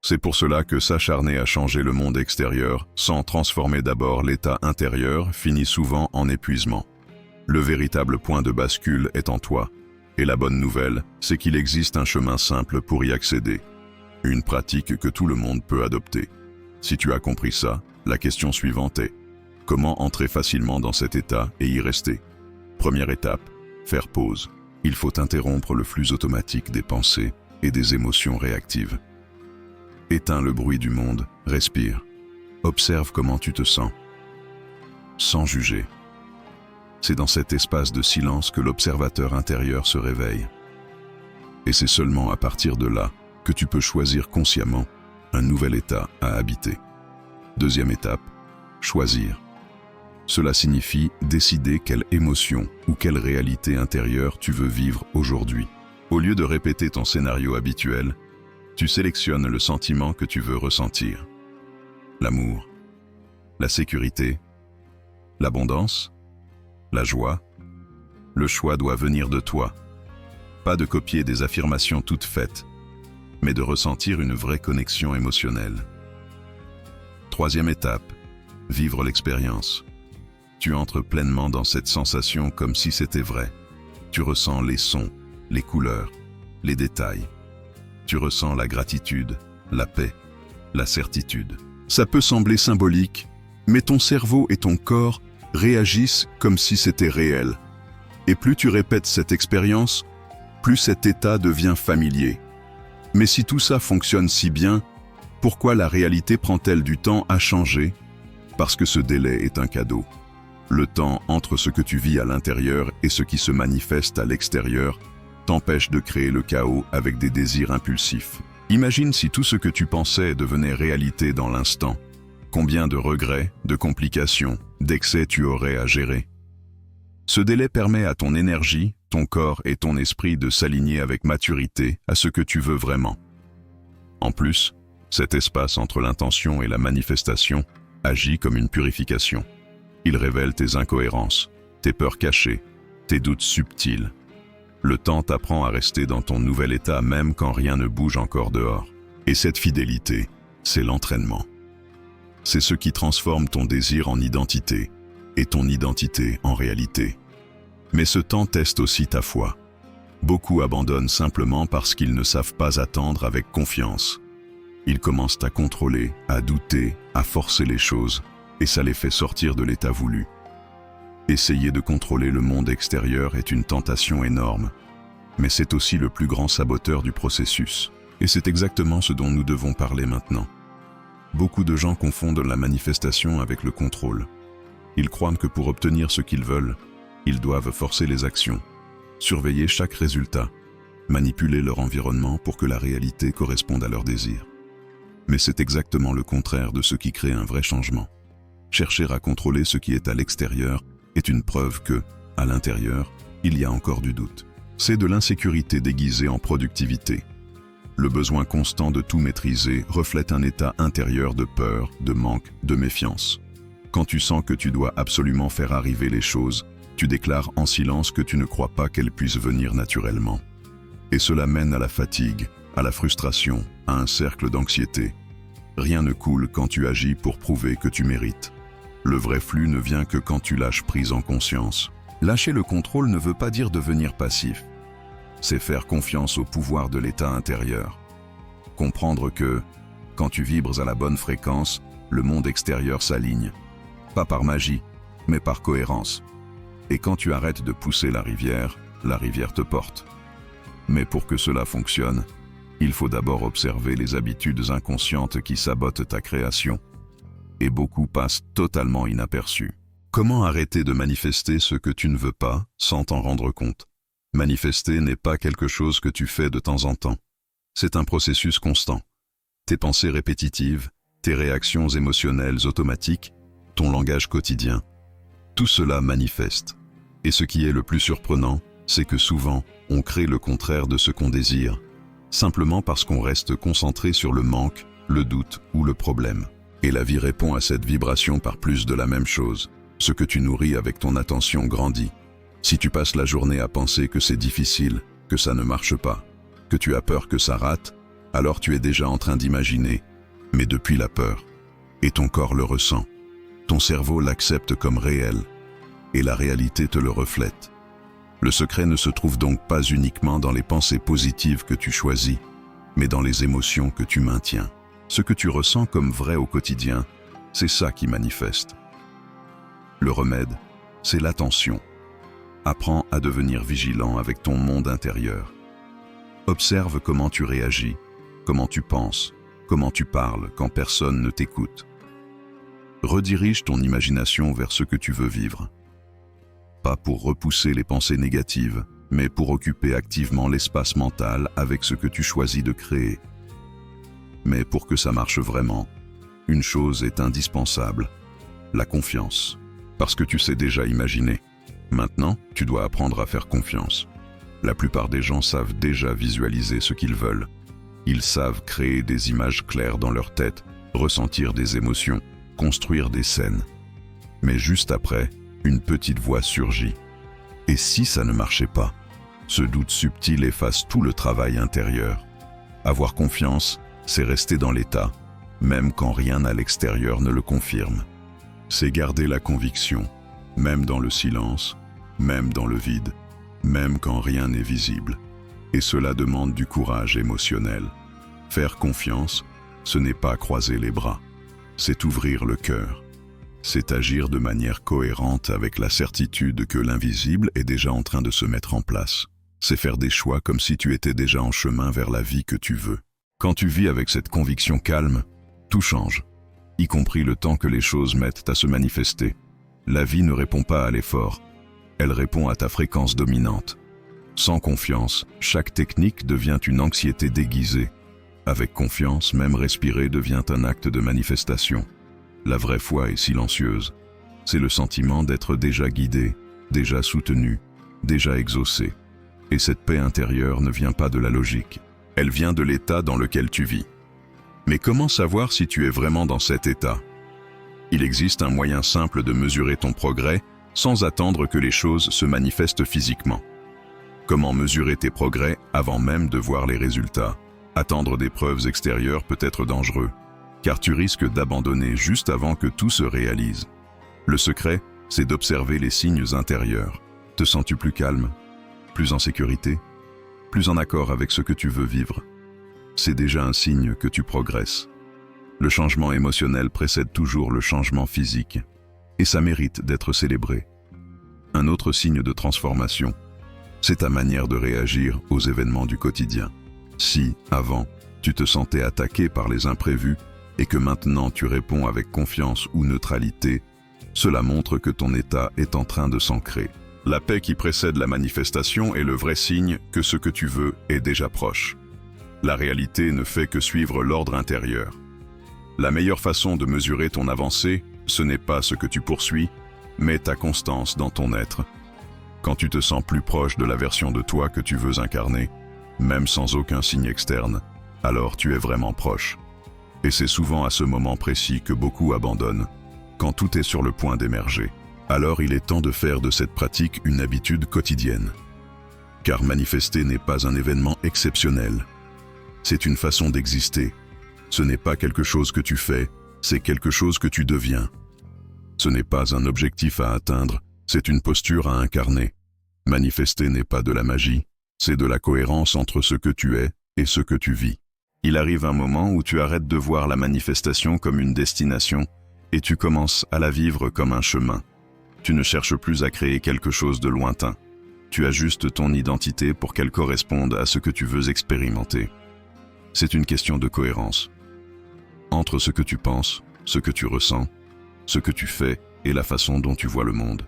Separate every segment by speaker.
Speaker 1: C'est pour cela que s'acharner à changer le monde extérieur, sans transformer d'abord l'état intérieur, finit souvent en épuisement. Le véritable point de bascule est en toi. Et la bonne nouvelle, c'est qu'il existe un chemin simple pour y accéder. Une pratique que tout le monde peut adopter. Si tu as compris ça, la question suivante est: comment entrer facilement dans cet état et y rester? Première étape, faire pause. Il faut interrompre le flux automatique des pensées et des émotions réactives. Éteins le bruit du monde, respire. Observe comment tu te sens. Sans juger. C'est dans cet espace de silence que l'observateur intérieur se réveille. Et c'est seulement à partir de là que tu peux choisir consciemment un nouvel état à habiter. Deuxième étape, choisir. Cela signifie décider quelle émotion ou quelle réalité intérieure tu veux vivre aujourd'hui. Au lieu de répéter ton scénario habituel, tu sélectionnes le sentiment que tu veux ressentir. L'amour, la sécurité, l'abondance, la joie. Le choix doit venir de toi. Pas de copier des affirmations toutes faites, mais de ressentir une vraie connexion émotionnelle. Troisième étape, vivre l'expérience. Tu entres pleinement dans cette sensation comme si c'était vrai. Tu ressens les sons, les couleurs, les détails. Tu ressens la gratitude, la paix, la certitude. Ça peut sembler symbolique, mais ton cerveau et ton corps réagissent comme si c'était réel. Et plus tu répètes cette expérience, plus cet état devient familier. Mais si tout ça fonctionne si bien, pourquoi la réalité prend-elle du temps à changer? Parce que ce délai est un cadeau. Le temps entre ce que tu vis à l'intérieur et ce qui se manifeste à l'extérieur t'empêche de créer le chaos avec des désirs impulsifs. Imagine si tout ce que tu pensais devenait réalité dans l'instant. Combien de regrets, de complications, d'excès tu aurais à gérer? Ce délai permet à ton énergie, ton corps et ton esprit de s'aligner avec maturité à ce que tu veux vraiment. En plus, cet espace entre l'intention et la manifestation agit comme une purification. Il révèle tes incohérences, tes peurs cachées, tes doutes subtils. Le temps t'apprend à rester dans ton nouvel état même quand rien ne bouge encore dehors. Et cette fidélité, c'est l'entraînement. C'est ce qui transforme ton désir en identité, et ton identité en réalité. Mais ce temps teste aussi ta foi. Beaucoup abandonnent simplement parce qu'ils ne savent pas attendre avec confiance. Ils commencent à contrôler, à douter, à forcer les choses, et ça les fait sortir de l'état voulu. Essayer de contrôler le monde extérieur est une tentation énorme, mais c'est aussi le plus grand saboteur du processus. Et c'est exactement ce dont nous devons parler maintenant. Beaucoup de gens confondent la manifestation avec le contrôle. Ils croient que pour obtenir ce qu'ils veulent, ils doivent forcer les actions, surveiller chaque résultat, manipuler leur environnement pour que la réalité corresponde à leurs désirs. Mais c'est exactement le contraire de ce qui crée un vrai changement. Chercher à contrôler ce qui est à l'extérieur est une preuve que, à l'intérieur, il y a encore du doute. C'est de l'insécurité déguisée en productivité. Le besoin constant de tout maîtriser reflète un état intérieur de peur, de manque, de méfiance. Quand tu sens que tu dois absolument faire arriver les choses, tu déclares en silence que tu ne crois pas qu'elles puissent venir naturellement. Et cela mène à la fatigue, à la frustration, à un cercle d'anxiété. Rien ne coule quand tu agis pour prouver que tu mérites. Le vrai flux ne vient que quand tu lâches prise en conscience. Lâcher le contrôle ne veut pas dire devenir passif. C'est faire confiance au pouvoir de l'état intérieur. Comprendre que, quand tu vibres à la bonne fréquence, le monde extérieur s'aligne. Pas par magie, mais par cohérence. Et quand tu arrêtes de pousser la rivière te porte. Mais pour que cela fonctionne, il faut d'abord observer les habitudes inconscientes qui sabotent ta création. Et beaucoup passent totalement inaperçus. Comment arrêter de manifester ce que tu ne veux pas sans t'en rendre compte? Manifester n'est pas quelque chose que tu fais de temps en temps. C'est un processus constant. Tes pensées répétitives, tes réactions émotionnelles automatiques, ton langage quotidien, tout cela manifeste. Et ce qui est le plus surprenant, c'est que souvent, on crée le contraire de ce qu'on désire, simplement parce qu'on reste concentré sur le manque, le doute ou le problème. Et la vie répond à cette vibration par plus de la même chose. Ce que tu nourris avec ton attention grandit. Si tu passes la journée à penser que c'est difficile, que ça ne marche pas, que tu as peur que ça rate, alors tu es déjà en train d'imaginer, mais depuis la peur. Et ton corps le ressent. Ton cerveau l'accepte comme réel, et la réalité te le reflète. Le secret ne se trouve donc pas uniquement dans les pensées positives que tu choisis, mais dans les émotions que tu maintiens. Ce que tu ressens comme vrai au quotidien, c'est ça qui manifeste. Le remède, c'est l'attention. Apprends à devenir vigilant avec ton monde intérieur. Observe comment tu réagis, comment tu penses, comment tu parles quand personne ne t'écoute. Redirige ton imagination vers ce que tu veux vivre. Pas pour repousser les pensées négatives, mais pour occuper activement l'espace mental avec ce que tu choisis de créer. Mais pour que ça marche vraiment, une chose est indispensable, la confiance. Parce que tu sais déjà imaginer. Maintenant, tu dois apprendre à faire confiance. La plupart des gens savent déjà visualiser ce qu'ils veulent. Ils savent créer des images claires dans leur tête, ressentir des émotions, construire des scènes. Mais juste après, une petite voix surgit. Et si ça ne marchait pas? Ce doute subtil efface tout le travail intérieur. Avoir confiance, c'est rester dans l'état, même quand rien à l'extérieur ne le confirme. C'est garder la conviction, même dans le silence, même dans le vide, même quand rien n'est visible. Et cela demande du courage émotionnel. Faire confiance, ce n'est pas croiser les bras, c'est ouvrir le cœur. C'est agir de manière cohérente avec la certitude que l'invisible est déjà en train de se mettre en place. C'est faire des choix comme si tu étais déjà en chemin vers la vie que tu veux. Quand tu vis avec cette conviction calme, tout change, y compris le temps que les choses mettent à se manifester. La vie ne répond pas à l'effort, elle répond à ta fréquence dominante. Sans confiance, chaque technique devient une anxiété déguisée. Avec confiance, même respirer devient un acte de manifestation. La vraie foi est silencieuse. C'est le sentiment d'être déjà guidé, déjà soutenu, déjà exaucé. Et cette paix intérieure ne vient pas de la logique. Elle vient de l'état dans lequel tu vis. Mais comment savoir si tu es vraiment dans cet état? Il existe un moyen simple de mesurer ton progrès sans attendre que les choses se manifestent physiquement. Comment mesurer tes progrès avant même de voir les résultats? Attendre des preuves extérieures peut être dangereux, car tu risques d'abandonner juste avant que tout se réalise. Le secret, c'est d'observer les signes intérieurs. Te sens-tu plus calme, plus en sécurité, plus en accord avec ce que tu veux vivre? C'est déjà un signe que tu progresses. Le changement émotionnel précède toujours le changement physique, et ça mérite d'être célébré. Un autre signe de transformation, c'est ta manière de réagir aux événements du quotidien. Si, avant, tu te sentais attaqué par les imprévus et que maintenant tu réponds avec confiance ou neutralité, cela montre que ton état est en train de s'ancrer. La paix qui précède la manifestation est le vrai signe que ce que tu veux est déjà proche. La réalité ne fait que suivre l'ordre intérieur. La meilleure façon de mesurer ton avancée, ce n'est pas ce que tu poursuis, mais ta constance dans ton être. Quand tu te sens plus proche de la version de toi que tu veux incarner, même sans aucun signe externe, alors tu es vraiment proche. Et c'est souvent à ce moment précis que beaucoup abandonnent, quand tout est sur le point d'émerger. Alors il est temps de faire de cette pratique une habitude quotidienne. Car manifester n'est pas un événement exceptionnel. C'est une façon d'exister. Ce n'est pas quelque chose que tu fais, c'est quelque chose que tu deviens. Ce n'est pas un objectif à atteindre, c'est une posture à incarner. Manifester n'est pas de la magie, c'est de la cohérence entre ce que tu es et ce que tu vis. Il arrive un moment où tu arrêtes de voir la manifestation comme une destination et tu commences à la vivre comme un chemin. Tu ne cherches plus à créer quelque chose de lointain. Tu ajustes ton identité pour qu'elle corresponde à ce que tu veux expérimenter. C'est une question de cohérence. Entre ce que tu penses, ce que tu ressens, ce que tu fais et la façon dont tu vois le monde.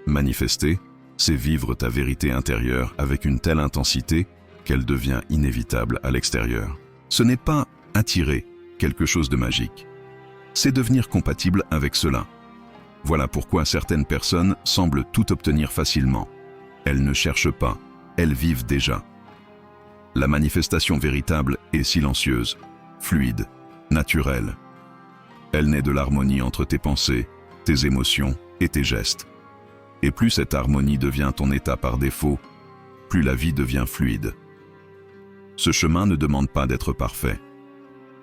Speaker 1: Manifester, c'est vivre ta vérité intérieure avec une telle intensité qu'elle devient inévitable à l'extérieur. Ce n'est pas attirer quelque chose de magique. C'est devenir compatible avec cela. Voilà pourquoi certaines personnes semblent tout obtenir facilement. Elles ne cherchent pas, elles vivent déjà. La manifestation véritable est silencieuse, fluide, naturelle. Elle naît de l'harmonie entre tes pensées, tes émotions et tes gestes. Et plus cette harmonie devient ton état par défaut, plus la vie devient fluide. Ce chemin ne demande pas d'être parfait.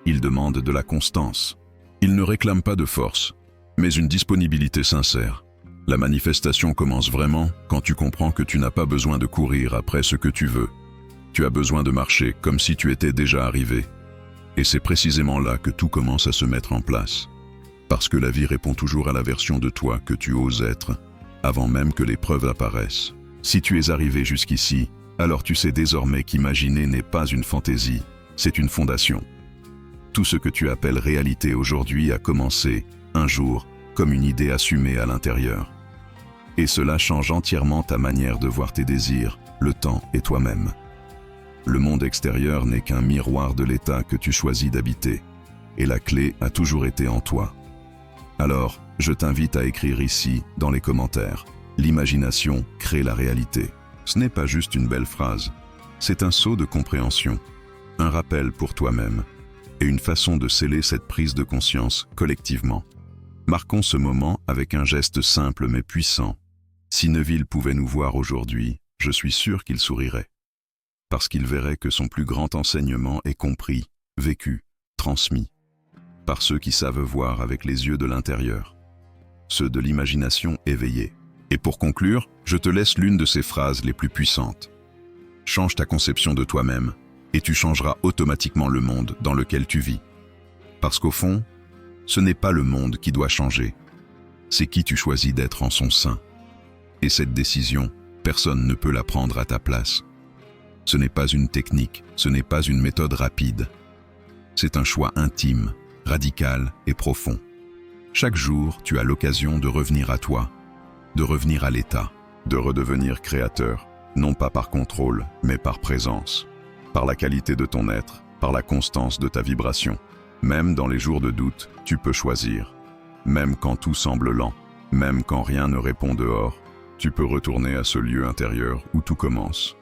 Speaker 1: Il demande de la constance. Il ne réclame pas de force, mais une disponibilité sincère. La manifestation commence vraiment quand tu comprends que tu n'as pas besoin de courir après ce que tu veux. Tu as besoin de marcher comme si tu étais déjà arrivé. Et c'est précisément là que tout commence à se mettre en place. Parce que la vie répond toujours à la version de toi que tu oses être, avant même que les preuves apparaissent. Si tu es arrivé jusqu'ici, alors tu sais désormais qu'imaginer n'est pas une fantaisie, c'est une fondation. Tout ce que tu appelles réalité aujourd'hui a commencé, un jour, comme une idée assumée à l'intérieur. Et cela change entièrement ta manière de voir tes désirs, le temps et toi-même. Le monde extérieur n'est qu'un miroir de l'état que tu choisis d'habiter, et la clé a toujours été en toi. Alors, je t'invite à écrire ici, dans les commentaires, « L'imagination crée la réalité ». Ce n'est pas juste une belle phrase, c'est un saut de compréhension, un rappel pour toi-même, et une façon de sceller cette prise de conscience collectivement. Marquons ce moment avec un geste simple mais puissant. Si Neville pouvait nous voir aujourd'hui, je suis sûr qu'il sourirait. Parce qu'il verrait que son plus grand enseignement est compris, vécu, transmis, par ceux qui savent voir avec les yeux de l'intérieur, ceux de l'imagination éveillée. Et pour conclure, je te laisse l'une de ces phrases les plus puissantes. Change ta conception de toi-même, et tu changeras automatiquement le monde dans lequel tu vis. Parce qu'au fond, ce n'est pas le monde qui doit changer, c'est qui tu choisis d'être en son sein. Et cette décision, personne ne peut la prendre à ta place. Ce n'est pas une technique, ce n'est pas une méthode rapide. C'est un choix intime, radical et profond. Chaque jour, tu as l'occasion de revenir à toi, de revenir à l'état, de redevenir créateur, non pas par contrôle, mais par présence, par la qualité de ton être, par la constance de ta vibration. Même dans les jours de doute, tu peux choisir. Même quand tout semble lent, même quand rien ne répond dehors, tu peux retourner à ce lieu intérieur où tout commence,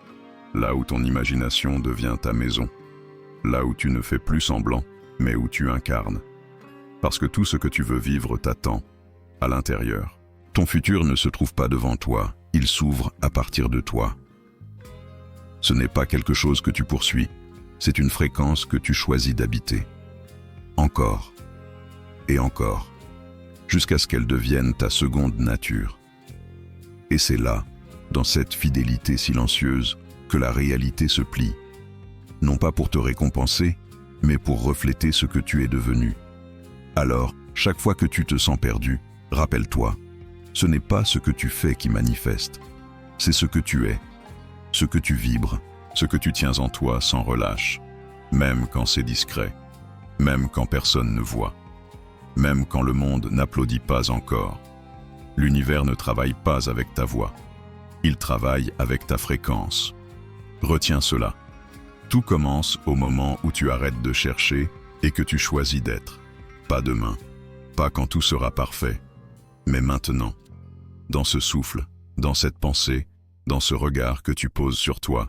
Speaker 1: là où ton imagination devient ta maison, là où tu ne fais plus semblant, mais où tu incarnes. Parce que tout ce que tu veux vivre t'attend, à l'intérieur. Ton futur ne se trouve pas devant toi, il s'ouvre à partir de toi. Ce n'est pas quelque chose que tu poursuis, c'est une fréquence que tu choisis d'habiter. Encore, et encore, jusqu'à ce qu'elle devienne ta seconde nature. Et c'est là, dans cette fidélité silencieuse, que la réalité se plie. Non pas pour te récompenser, mais pour refléter ce que tu es devenu. Alors, chaque fois que tu te sens perdu, rappelle-toi, ce n'est pas ce que tu fais qui manifeste, c'est ce que tu es, ce que tu vibres, ce que tu tiens en toi sans relâche, même quand c'est discret, même quand personne ne voit, même quand le monde n'applaudit pas encore. L'univers ne travaille pas avec ta voix, il travaille avec ta fréquence. Retiens cela. Tout commence au moment où tu arrêtes de chercher et que tu choisis d'être. Pas demain, pas quand tout sera parfait, mais maintenant. Dans ce souffle, dans cette pensée, dans ce regard que tu poses sur toi,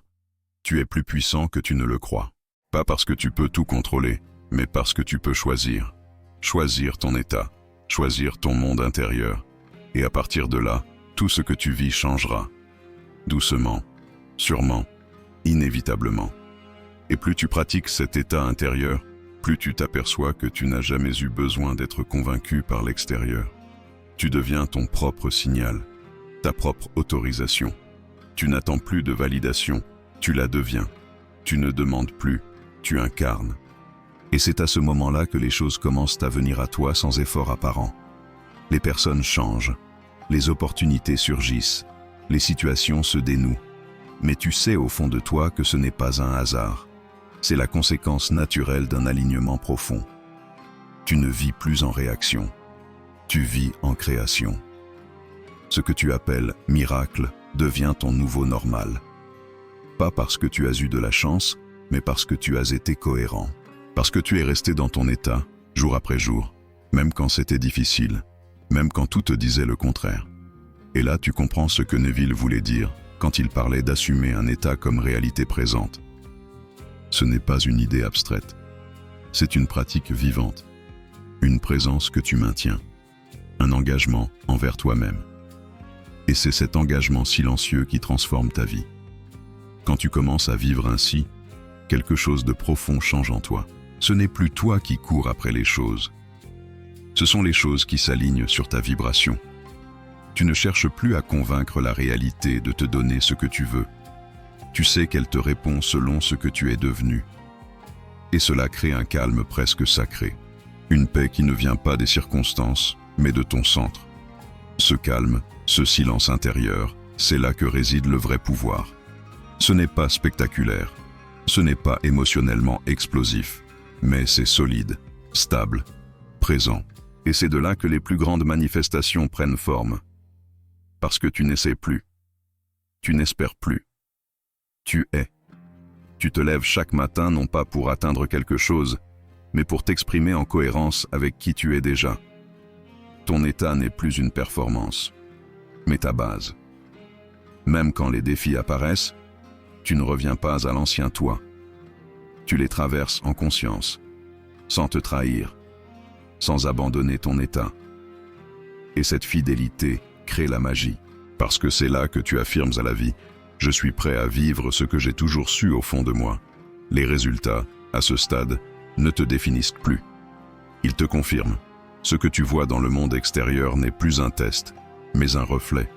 Speaker 1: tu es plus puissant que tu ne le crois. Pas parce que tu peux tout contrôler, mais parce que tu peux choisir. Choisir ton état, choisir ton monde intérieur. Et à partir de là, tout ce que tu vis changera. Doucement, sûrement, inévitablement. Et plus tu pratiques cet état intérieur, plus tu t'aperçois que tu n'as jamais eu besoin d'être convaincu par l'extérieur. Tu deviens ton propre signal, ta propre autorisation. Tu n'attends plus de validation, tu la deviens. Tu ne demandes plus, tu incarnes. Et c'est à ce moment-là que les choses commencent à venir à toi sans effort apparent. Les personnes changent, les opportunités surgissent, les situations se dénouent. Mais tu sais au fond de toi que ce n'est pas un hasard. C'est la conséquence naturelle d'un alignement profond. Tu ne vis plus en réaction. Tu vis en création. Ce que tu appelles miracle devient ton nouveau normal. Pas parce que tu as eu de la chance, mais parce que tu as été cohérent. Parce que tu es resté dans ton état, jour après jour, même quand c'était difficile, même quand tout te disait le contraire. Et là, tu comprends ce que Neville voulait dire quand il parlait d'assumer un état comme réalité présente. Ce n'est pas une idée abstraite, c'est une pratique vivante, une présence que tu maintiens, un engagement envers toi-même. Et c'est cet engagement silencieux qui transforme ta vie. Quand tu commences à vivre ainsi, quelque chose de profond change en toi. Ce n'est plus toi qui cours après les choses. Ce sont les choses qui s'alignent sur ta vibration. Tu ne cherches plus à convaincre la réalité de te donner ce que tu veux. Tu sais qu'elle te répond selon ce que tu es devenu. Et cela crée un calme presque sacré. Une paix qui ne vient pas des circonstances, mais de ton centre. Ce calme, ce silence intérieur, c'est là que réside le vrai pouvoir. Ce n'est pas spectaculaire, ce n'est pas émotionnellement explosif, mais c'est solide, stable, présent. Et c'est de là que les plus grandes manifestations prennent forme. Parce que tu n'essaies plus, tu n'espères plus, tu es. Tu te lèves chaque matin non pas pour atteindre quelque chose, mais pour t'exprimer en cohérence avec qui tu es déjà. Ton état n'est plus une performance, mais ta base. Même quand les défis apparaissent, tu ne reviens pas à l'ancien toi. Tu les traverses en conscience, sans te trahir, sans abandonner ton état. Et cette fidélité crée la magie, parce que c'est là que tu affirmes à la vie « Je suis prêt à vivre ce que j'ai toujours su au fond de moi ». Les résultats, à ce stade, ne te définissent plus. Ils te confirment. Ce que tu vois dans le monde extérieur n'est plus un test, mais un reflet.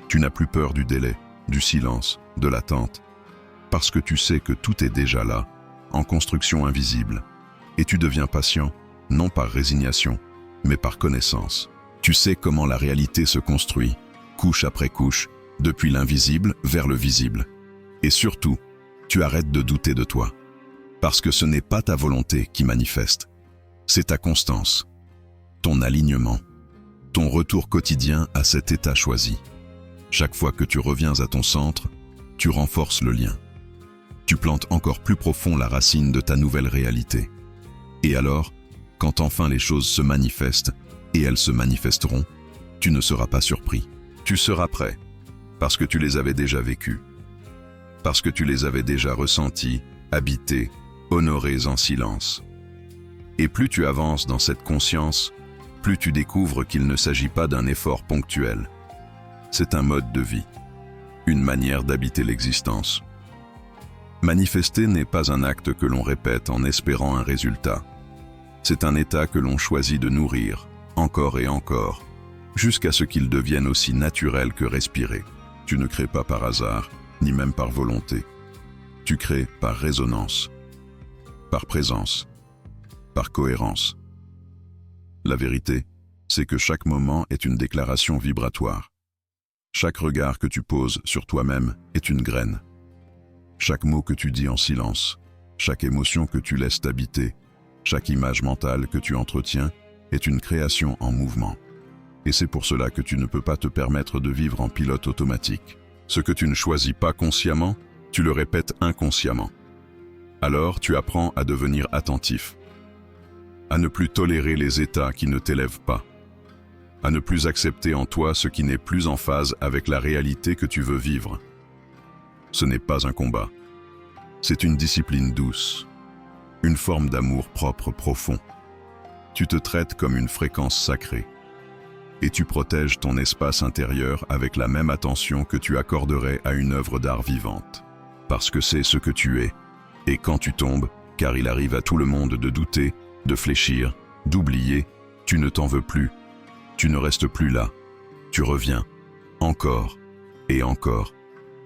Speaker 1: Tu n'as plus peur du délai, du silence, de l'attente, parce que tu sais que tout est déjà là, en construction invisible. Et tu deviens patient, non par résignation, mais par connaissance. Tu sais comment la réalité se construit, couche après couche, depuis l'invisible vers le visible. Et surtout, tu arrêtes de douter de toi. Parce que ce n'est pas ta volonté qui manifeste, c'est ta constance, ton alignement, ton retour quotidien à cet état choisi. Chaque fois que tu reviens à ton centre, tu renforces le lien. Tu plantes encore plus profond la racine de ta nouvelle réalité. Et alors, quand enfin les choses se manifestent, et elles se manifesteront, tu ne seras pas surpris. Tu seras prêt, parce que tu les avais déjà vécues, parce que tu les avais déjà ressenties, habitées, honorées en silence. Et plus tu avances dans cette conscience, plus tu découvres qu'il ne s'agit pas d'un effort ponctuel. C'est un mode de vie, une manière d'habiter l'existence. Manifester n'est pas un acte que l'on répète en espérant un résultat. C'est un état que l'on choisit de nourrir, encore et encore, jusqu'à ce qu'il devienne aussi naturel que respirer. Tu ne crées pas par hasard, ni même par volonté. Tu crées par résonance, par présence, par cohérence. La vérité, c'est que chaque moment est une déclaration vibratoire. Chaque regard que tu poses sur toi-même est une graine. Chaque mot que tu dis en silence, chaque émotion que tu laisses t'habiter, chaque image mentale que tu entretiens est une création en mouvement. Et c'est pour cela que tu ne peux pas te permettre de vivre en pilote automatique. Ce que tu ne choisis pas consciemment, tu le répètes inconsciemment. Alors tu apprends à devenir attentif, à ne plus tolérer les états qui ne t'élèvent pas, à ne plus accepter en toi ce qui n'est plus en phase avec la réalité que tu veux vivre. Ce n'est pas un combat, c'est une discipline douce, une forme d'amour propre profond. Tu te traites comme une fréquence sacrée, et tu protèges ton espace intérieur avec la même attention que tu accorderais à une œuvre d'art vivante. Parce que c'est ce que tu es, et quand tu tombes, car il arrive à tout le monde de douter, de fléchir, d'oublier, tu ne t'en veux plus, tu ne restes plus là, tu reviens, encore et encore,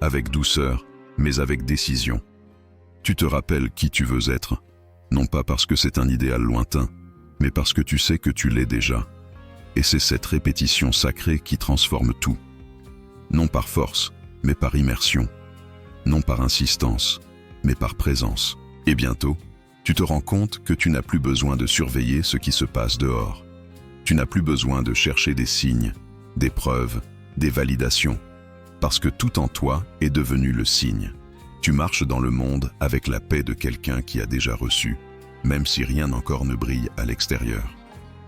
Speaker 1: avec douceur, mais avec décision. Tu te rappelles qui tu veux être, non pas parce que c'est un idéal lointain, mais parce que tu sais que tu l'es déjà. Et c'est cette répétition sacrée qui transforme tout. Non par force, mais par immersion. Non par insistance, mais par présence. Et bientôt, tu te rends compte que tu n'as plus besoin de surveiller ce qui se passe dehors. Tu n'as plus besoin de chercher des signes, des preuves, des validations, parce que tout en toi est devenu le signe. Tu marches dans le monde avec la paix de quelqu'un qui a déjà reçu, même si rien encore ne brille à l'extérieur.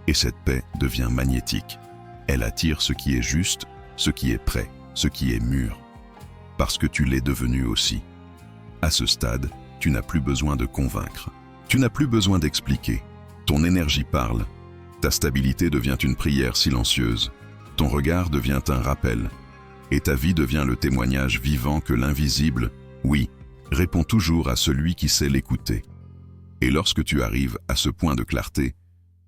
Speaker 1: Et cette paix devient magnétique. Elle attire ce qui est juste, ce qui est prêt, ce qui est mûr. Parce que tu l'es devenu aussi. À ce stade, tu n'as plus besoin de convaincre. Tu n'as plus besoin d'expliquer. Ton énergie parle. Ta stabilité devient une prière silencieuse. Ton regard devient un rappel. Et ta vie devient le témoignage vivant que l'invisible, oui, répond toujours à celui qui sait l'écouter. Et lorsque tu arrives à ce point de clarté,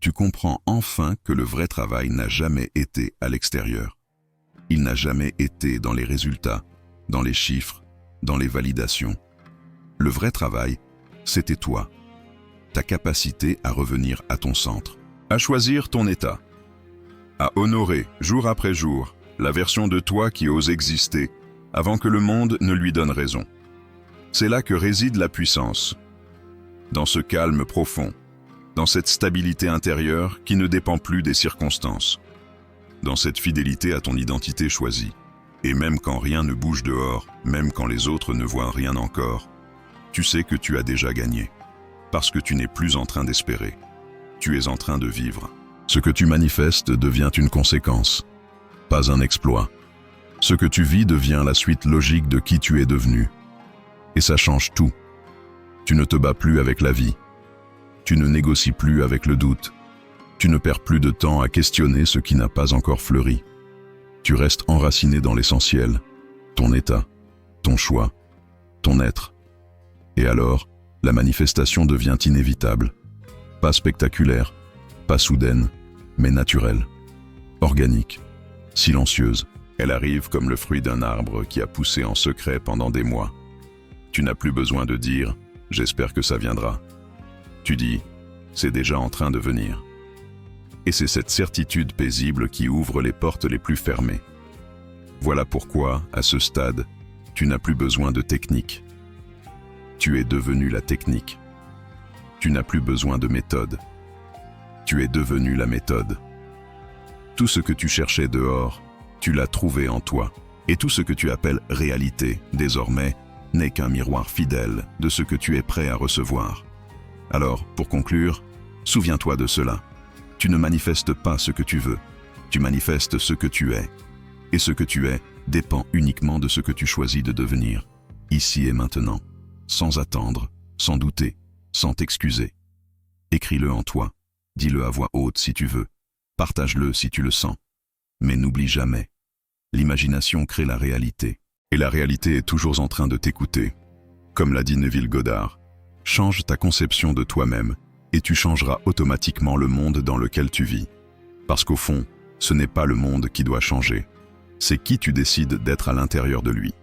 Speaker 1: tu comprends enfin que le vrai travail n'a jamais été à l'extérieur. Il n'a jamais été dans les résultats, dans les chiffres, dans les validations. Le vrai travail, c'était toi, ta capacité à revenir à ton centre, à choisir ton état, à honorer jour après jour la version de toi qui ose exister avant que le monde ne lui donne raison. C'est là que réside la puissance, dans ce calme profond, dans cette stabilité intérieure qui ne dépend plus des circonstances, dans cette fidélité à ton identité choisie. Et même quand rien ne bouge dehors, même quand les autres ne voient rien encore, tu sais que tu as déjà gagné, parce que tu n'es plus en train d'espérer, tu es en train de vivre. Ce que tu manifestes devient une conséquence, pas un exploit. Ce que tu vis devient la suite logique de qui tu es devenu. Et ça change tout. Tu ne te bats plus avec la vie. Tu ne négocies plus avec le doute. Tu ne perds plus de temps à questionner ce qui n'a pas encore fleuri. Tu restes enraciné dans l'essentiel, ton état, ton choix, ton être. Et alors, la manifestation devient inévitable. Pas spectaculaire, pas soudaine, mais naturelle, organique, silencieuse. Elle arrive comme le fruit d'un arbre qui a poussé en secret pendant des mois. Tu n'as plus besoin de dire « j'espère que ça viendra ». Tu dis « c'est déjà en train de venir ». Et c'est cette certitude paisible qui ouvre les portes les plus fermées. Voilà pourquoi, à ce stade, tu n'as plus besoin de technique. Tu es devenu la technique. Tu n'as plus besoin de méthode. Tu es devenu la méthode. Tout ce que tu cherchais dehors, tu l'as trouvé en toi. Et tout ce que tu appelles réalité, désormais, n'est qu'un miroir fidèle de ce que tu es prêt à recevoir. Alors, pour conclure, souviens-toi de cela. Tu ne manifestes pas ce que tu veux, tu manifestes ce que tu es. Et ce que tu es dépend uniquement de ce que tu choisis de devenir, ici et maintenant, sans attendre, sans douter, sans t'excuser. Écris-le en toi, dis-le à voix haute si tu veux, partage-le si tu le sens. Mais n'oublie jamais, l'imagination crée la réalité, et la réalité est toujours en train de t'écouter. Comme l'a dit Neville Goddard, change ta conception de toi-même, et tu changeras automatiquement le monde dans lequel tu vis. Parce qu'au fond, ce n'est pas le monde qui doit changer, c'est qui tu décides d'être à l'intérieur de lui.